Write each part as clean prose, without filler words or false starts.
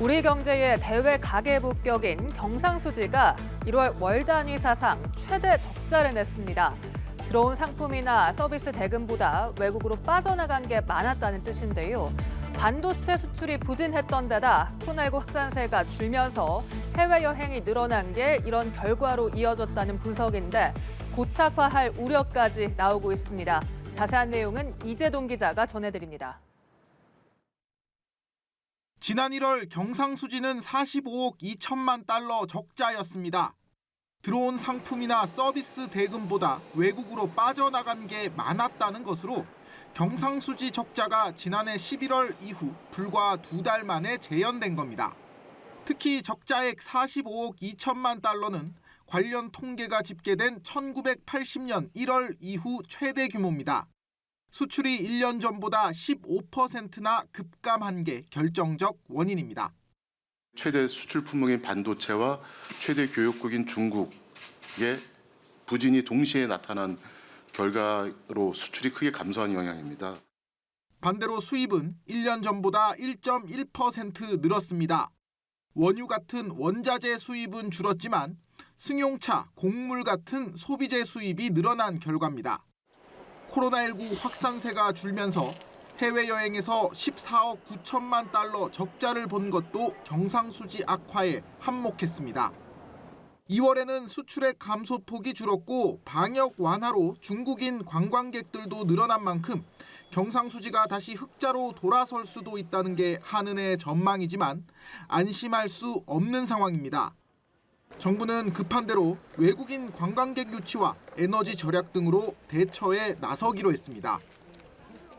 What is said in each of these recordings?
우리 경제의 대외 가계부격인 경상수지가 1월 월 단위 사상 최대 적자를 냈습니다. 들어온 상품이나 서비스 대금보다 외국으로 빠져나간 게 많았다는 뜻인데요. 반도체 수출이 부진했던 데다 코로나19 확산세가 줄면서 해외여행이 늘어난 게 이런 결과로 이어졌다는 분석인데 고착화할 우려까지 나오고 있습니다. 자세한 내용은 이재동 기자가 전해드립니다. 지난 1월 경상수지는 45억 2천만 달러 적자였습니다. 들어온 상품이나 서비스 대금보다 외국으로 빠져나간 게 많았다는 것으로 경상수지 적자가 지난해 11월 이후 불과 2달 만에 재현된 겁니다. 특히 적자액 45억 2천만 달러는 관련 통계가 집계된 1980년 1월 이후 최대 규모입니다. 수출이 1년 전보다 15%나 급감한 게 결정적 원인입니다. 최대 수출 품목인 반도체와 최대 교역국인 중국의 부진이 동시에 나타난 결과로 수출이 크게 감소한 영향입니다. 반대로 수입은 1년 전보다 1.1% 늘었습니다. 원유 같은 원자재 수입은 줄었지만 승용차, 곡물 같은 소비재 수입이 늘어난 결과입니다. 코로나19 확산세가 줄면서 해외여행에서 14억 9천만 달러 적자를 본 것도 경상수지 악화에 한몫했습니다. 2월에는 수출액 감소폭이 줄었고 방역 완화로 중국인 관광객들도 늘어난 만큼 경상수지가 다시 흑자로 돌아설 수도 있다는 게 한은의 전망이지만 안심할 수 없는 상황입니다. 정부는 급한 대로 외국인 관광객 유치와 에너지 절약 등으로 대처에 나서기로 했습니다.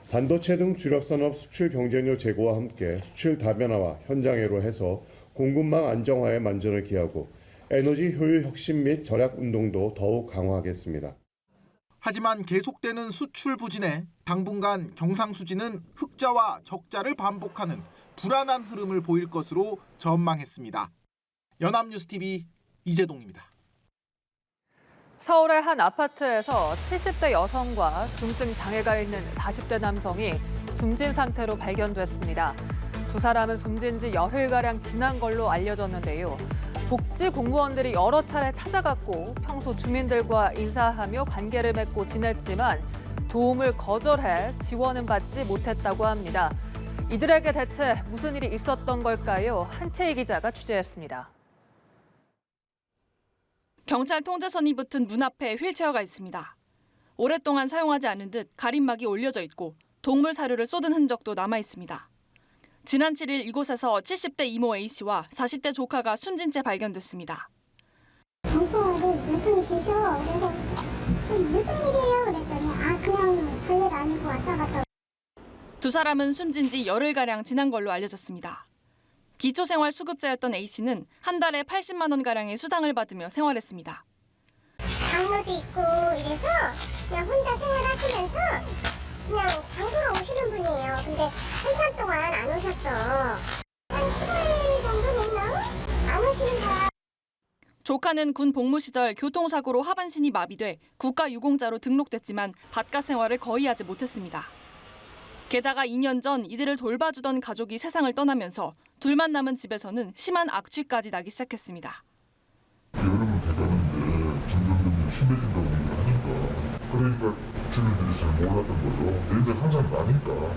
반도체 등 주력 산업 수출 경쟁력 제고와 함께 수출 다변화와 현장애로 해서 공급망 안정화에 만전을 기하고 에너지 효율 혁신 및 절약 운동도 더욱 강화하겠습니다. 하지만 계속되는 수출 부진에 당분간 경상수지는 흑자와 적자를 반복하는 불안한 흐름을 보일 것으로 전망했습니다. 연합뉴스TV 이재동입니다. 서울의 한 아파트에서 70대 여성과 중증 장애가 있는 40대 남성이 숨진 상태로 발견됐습니다. 두 사람은 숨진 지 열흘가량 지난 걸로 알려졌는데요. 복지 공무원들이 여러 차례 찾아갔고 평소 주민들과 인사하며 관계를 맺고 지냈지만 도움을 거절해 지원은 받지 못했다고 합니다. 이들에게 대체 무슨 일이 있었던 걸까요? 한채희 기자가 취재했습니다. 경찰 통제선이 붙은 문 앞에 휠체어가 있습니다. 오랫동안 사용하지 않은 듯 가림막이 올려져 있고 동물 사료를 쏟은 흔적도 남아 있습니다. 지난 7일 이곳에서 70대 이모 A씨와 40대 조카가 숨진 채 발견됐습니다. 무슨 계셔. 그래서 무슨 일이에요? 그랬더니 그냥 별일 아니고 왔다 갔다. 두 사람은 숨진 지 열흘가량 지난 걸로 알려졌습니다. 기초생활수급자였던 A씨는 한 달에 80만 원가량의 수당을 받으며 생활했습니다. 장로도 있고 이래서 그냥 혼자 생활하시면서 그냥 장보러 오시는 분이에요. 근데 한참 동안 안 오셨어. 한 10일 정도 됐나? 안 오시는 거야. 조카는 군 복무 시절 교통사고로 하반신이 마비돼 국가유공자로 등록됐지만 바깥 생활을 거의 하지 못했습니다. 게다가 2년 전 이들을 돌봐주던 가족이 세상을 떠나면서 둘만 남은 집에서는 심한 악취까지 나기 시작했습니다. 여름은 되가는데 점점 심해진다고 얘기하니까 그러니까 주민들이 잘 몰랐던 거죠. 냄새 항상 나니까.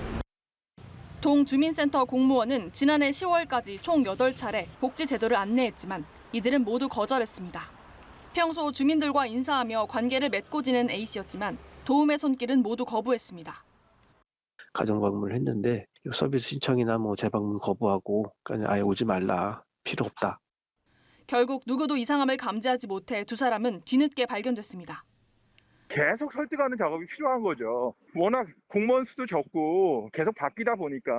동주민센터 공무원은 지난해 10월까지 총 8차례 복지 제도를 안내했지만 이들은 모두 거절했습니다. 평소 주민들과 인사하며 관계를 맺고 지낸 A씨였지만 도움의 손길은 모두 거부했습니다. 가정 방문을 했는데 서비스 신청이나 재방문 거부하고 그냥 아예 오지 말라, 필요 없다. 결국 누구도 이상함을 감지하지 못해 두 사람은 뒤늦게 발견됐습니다. 계속 설득하는 작업이 필요한 거죠. 워낙 공무원 수도 적고 계속 바뀌다 보니까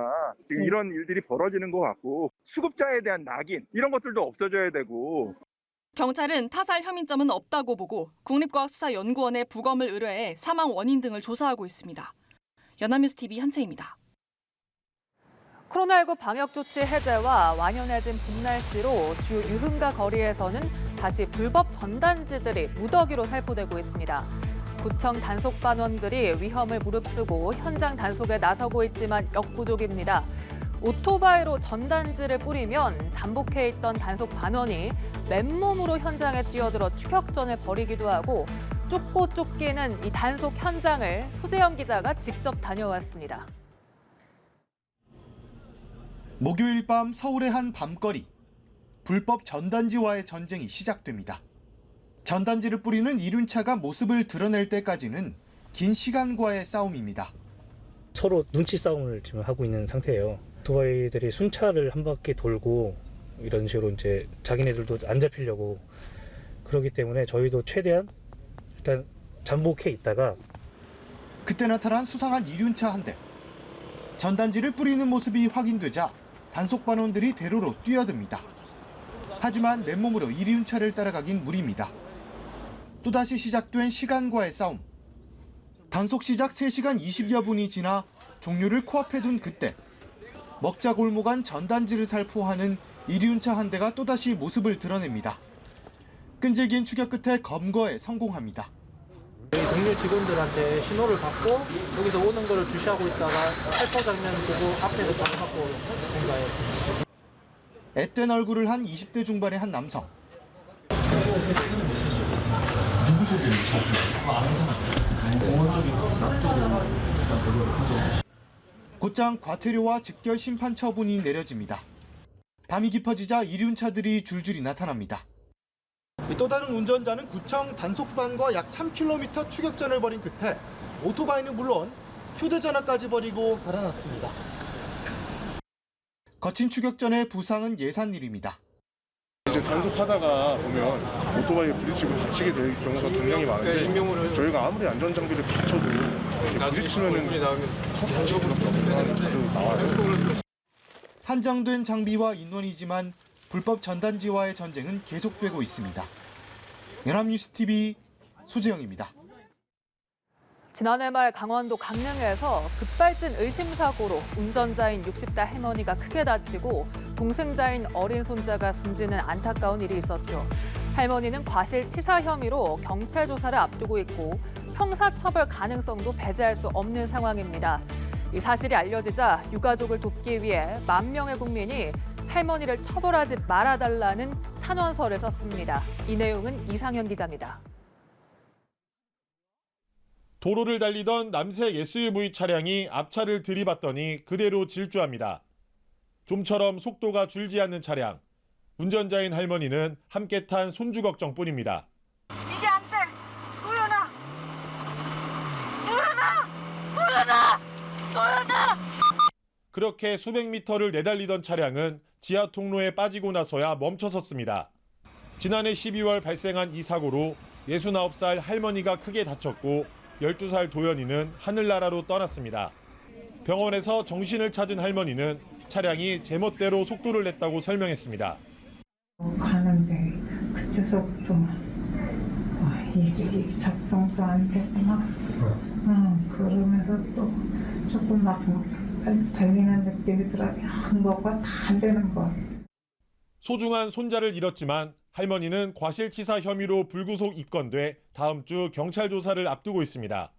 지금 이런 일들이 벌어지는 것 같고 수급자에 대한 낙인 이런 것들도 없어져야 되고. 경찰은 타살 혐의점은 없다고 보고 국립과학수사연구원에 부검을 의뢰해 사망 원인 등을 조사하고 있습니다. 연합뉴스TV 한채입니다. 코로나19 방역조치 해제와 완연해진 봄 날씨로 주요 유흥가 거리에서는 다시 불법 전단지들이 무더기로 살포되고 있습니다. 구청 단속반원들이 위험을 무릅쓰고 현장 단속에 나서고 있지만 역부족입니다. 오토바이로 전단지를 뿌리면 잠복해 있던 단속 반원이 맨몸으로 현장에 뛰어들어 추격전을 벌이기도 하고 쫓고 쫓기는 이 단속 현장을 소재영 기자가 직접 다녀왔습니다. 목요일 밤 서울의 한 밤거리. 불법 전단지와의 전쟁이 시작됩니다. 전단지를 뿌리는 이륜차가 모습을 드러낼 때까지는 긴 시간과의 싸움입니다. 서로 눈치 싸움을 지금 하고 있는 상태예요. 오토바이들이 순찰을 한 바퀴 돌고 이런 식으로 이제 자기네들도 안 잡히려고 그러기 때문에 저희도 최대한 일단 잠복해 있다가 그때 나타난 수상한 이륜차 한 대. 전단지를 뿌리는 모습이 확인되자 단속반원들이 대로로 뛰어듭니다. 하지만 맨몸으로 이륜차를 따라가긴 무리입니다. 또다시 시작된 시간과의 싸움. 단속 시작 3시간 20여 분이 지나 종료를 코앞에 둔 그때 먹자골목 전단지를 살포하는 이륜차 한 대가 또다시 모습을 드러냅니다. 끈질긴 추격 끝에 검거에 성공합니다. 저희 동료 직원들한테 신호를 받고 여기서 오는 거를 주시하고 있다가 살포 장면 보고 앞에서 바로 받고 온 거예요. 앳된 얼굴을 한 20대 중반의 한 남성. 곧장 과태료와 즉결 심판 처분이 내려집니다. 밤이 깊어지자 이륜차들이 줄줄이 나타납니다. 또 다른 운전자는 구청 단속반과 약 3km 추격전을 벌인 끝에 오토바이는 물론 휴대전화까지 버리고 달아났습니다. 거친 추격전의 부상은 예산일입니다. 이제 단속하다가 보면 오토바이에 부딪히고 다치게 될 경우가 굉장히 많은데 저희가 아무리 안전장비를 갖춰도 부딪히면은 사고가 수밖에 없는 상황이 나와요. 한정된 장비와 인원이지만 불법 전단지와의 전쟁은 계속되고 있습니다. 연합뉴스TV 소재영입니다. 지난해 말 강원도 강릉에서 급발진 의심사고로 운전자인 60대 할머니가 크게 다치고 동승자인 어린 손자가 숨지는 안타까운 일이 있었죠. 할머니는 과실치사 혐의로 경찰 조사를 앞두고 있고 형사처벌 가능성도 배제할 수 없는 상황입니다. 이 사실이 알려지자 유가족을 돕기 위해 10,000명의 국민이 할머니를 처벌하지 말아달라는 탄원서를 썼습니다. 이 내용은 이상현 기자입니다. 도로를 달리던 남색 SUV 차량이 앞차를 들이받더니 그대로 질주합니다. 좀처럼 속도가 줄지 않는 차량. 운전자인 할머니는 함께 탄 손주 걱정뿐입니다. 이게 안 돼! 도연아! 도연아! 도연아! 도연아! 그렇게 수백 미터를 내달리던 차량은 지하 통로에 빠지고 나서야 멈춰섰습니다. 지난해 12월 발생한 이 사고로 69살 할머니가 크게 다쳤고 12살 도연이는 하늘나라로 떠났습니다. 병원에서 정신을 찾은 할머니는 차량이 제멋대로 속도를 냈다고 설명했습니다. 가는데 그때서부터 이게 작동도 안 되구나. 그러면서 또 조금 막 달리는 느낌이 들어서 뭐가 다 안 되는 거야. 소중한 손자를 잃었지만 할머니는 과실치사 혐의로 불구속 입건돼 다음 주 경찰 조사를 앞두고 있습니다.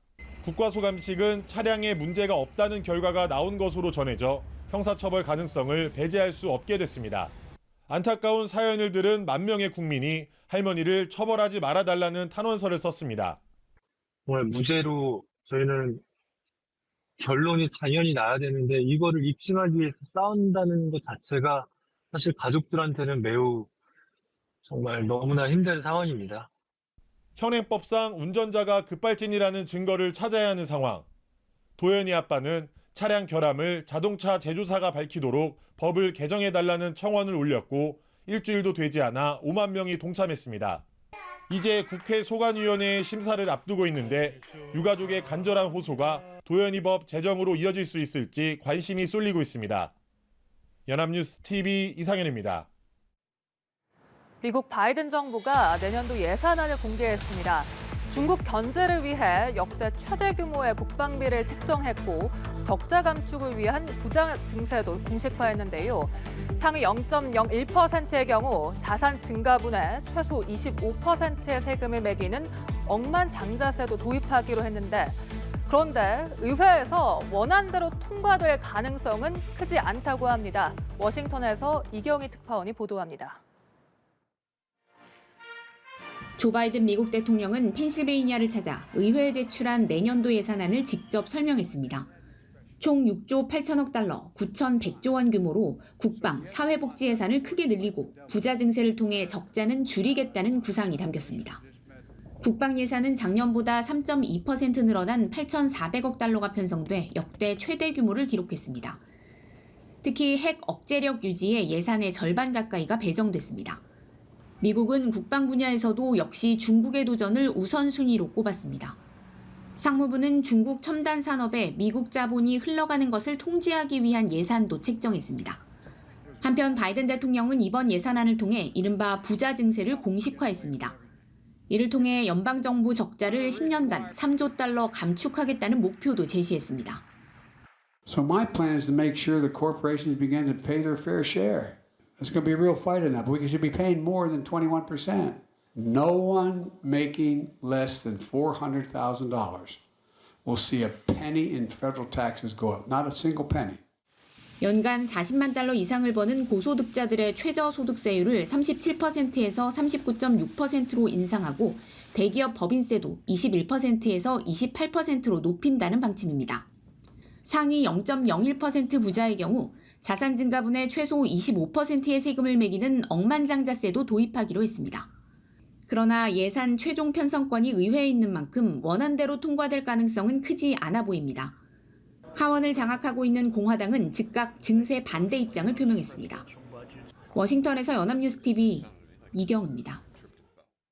국과수감식은 차량에 문제가 없다는 결과가 나온 것으로 전해져 형사처벌 가능성을 배제할 수 없게 됐습니다. 안타까운 사연을 들은 10,000명의 국민이 할머니를 처벌하지 말아달라는 탄원서를 썼습니다. 정말 무죄로 저희는 결론이 당연히 나야 되는데 이거를 입증하기 위해서 싸운다는 것 자체가 사실 가족들한테는 매우 정말 너무나 힘든 상황입니다. 현행법상 운전자가 급발진이라는 증거를 찾아야 하는 상황. 도연이 아빠는 차량 결함을 자동차 제조사가 밝히도록 법을 개정해달라는 청원을 올렸고 일주일도 되지 않아 5만 명이 동참했습니다. 이제 국회 소관위원회의 심사를 앞두고 있는데 유가족의 간절한 호소가 도연이 법 제정으로 이어질 수 있을지 관심이 쏠리고 있습니다. 연합뉴스TV 이상현입니다. 미국 바이든 정부가 내년도 예산안을 공개했습니다. 중국 견제를 위해 역대 최대 규모의 국방비를 책정했고 적자 감축을 위한 부자 증세도 공식화했는데요. 상위 0.01%의 경우 자산 증가분에 최소 25%의 세금을 매기는 억만장자세도 도입하기로 했는데 그런데 의회에서 원안대로 통과될 가능성은 크지 않다고 합니다. 워싱턴에서 이경희 특파원이 보도합니다. 조 바이든 미국 대통령은 펜실베이니아를 찾아 의회에 제출한 내년도 예산안을 직접 설명했습니다. 총 6조 8천억 달러, 9,100조 원 규모로 국방, 사회복지 예산을 크게 늘리고 부자 증세를 통해 적자는 줄이겠다는 구상이 담겼습니다. 국방 예산은 작년보다 3.2% 늘어난 8,400억 달러가 편성돼 역대 최대 규모를 기록했습니다. 특히 핵 억제력 유지에 예산의 절반 가까이가 배정됐습니다. 미국은 국방 분야에서도 역시 중국의 도전을 우선순위로 꼽았습니다. 상무부는 중국 첨단 산업에 미국 자본이 흘러가는 것을 통제하기 위한 예산도 책정했습니다. 한편 바이든 대통령은 이번 예산안을 통해 이른바 부자 증세를 공식화했습니다. 이를 통해 연방정부 적자를 10년간 3조 달러 감축하겠다는 목표도 제시했습니다. So my plan is to make sure the corporations begin to pay their fair share. It's going to be a real fight in that. We should be paying more than 21%. No one making less than $400,000 will see a penny in federal taxes go up. Not a single penny. 연간 40만 달러 이상을 버는 고소득자들의 최저소득세율을 37%에서 39.6%로 인상하고 대기업 법인세도 21%에서 28%로 높인다는 방침입니다. 상위 0.01% 부자의 경우 자산 증가분의 최소 25%의 세금을 매기는 억만장자세도 도입하기로 했습니다. 그러나 예산 최종 편성권이 의회에 있는 만큼 원안대로 통과될 가능성은 크지 않아 보입니다. 하원을 장악하고 있는 공화당은 즉각 증세 반대 입장을 표명했습니다. 워싱턴에서 연합뉴스TV 이경우입니다.